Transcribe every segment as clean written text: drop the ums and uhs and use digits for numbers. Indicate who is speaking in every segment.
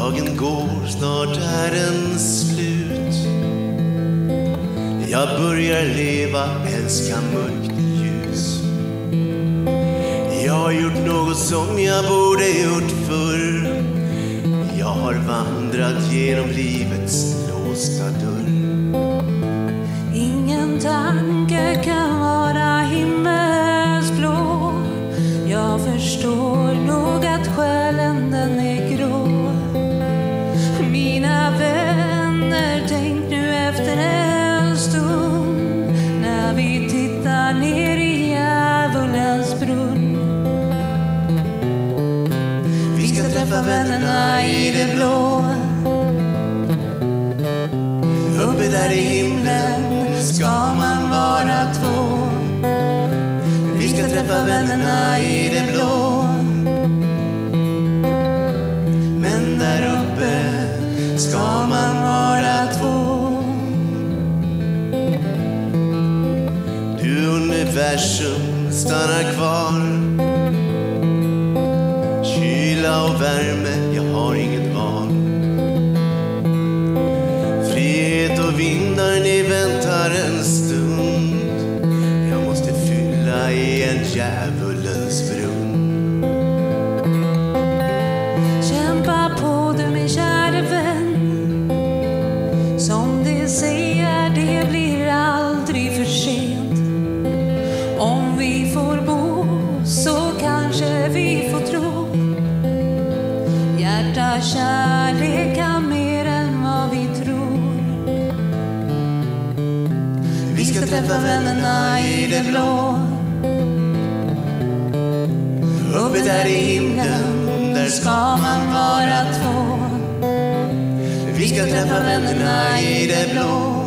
Speaker 1: Dagen går, snart är den slut. Jag börjar leva, älska mörkt ljus. Jag har gjort något som jag borde gjort förr. Jag har vandrat genom livets låsta dörr.
Speaker 2: Ingen tanke kan vara himmelsblå. Jag förstår nog att själen den är grå. Mina vänner, tänk nu efter en stund när vi tittar ner i djävulens brunn. Vi ska träffa vännerna i det blå. Uppe där i himlen ska man vara två. Vi ska träffa vännerna i det blå. Men där uppe ska man vara två.
Speaker 1: Du universum stannar kvar. Kyla och värme, jag har inget val. Frihet och vindar, ni väntar en stund. Jag måste fylla i en djävulens brunn.
Speaker 2: Kämpa på du min kära vän. Som det säger, det blir aldrig för sent. Om vi får bo så kanske vi får tro. Hjärta kärlek kan mer än vad vi tror. Vi ska träffa vännerna i det blå. Uppe där i himlen, där ska man vara två. Vi ska träffa vännerna i det blå.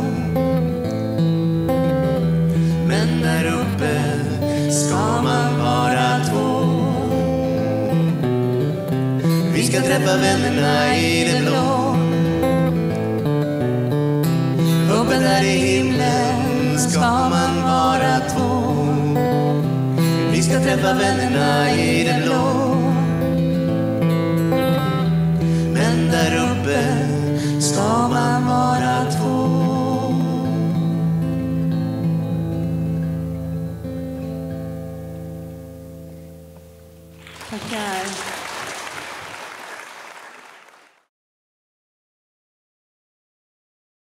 Speaker 2: Men där uppe ska man vara två.
Speaker 1: Vi ska träffa vännerna i det blå.
Speaker 2: Uppe där i himlen ska man vara två.
Speaker 1: Vi ska träffa vännerna i det blå.
Speaker 2: Men där uppe ska man vara två. Tackar.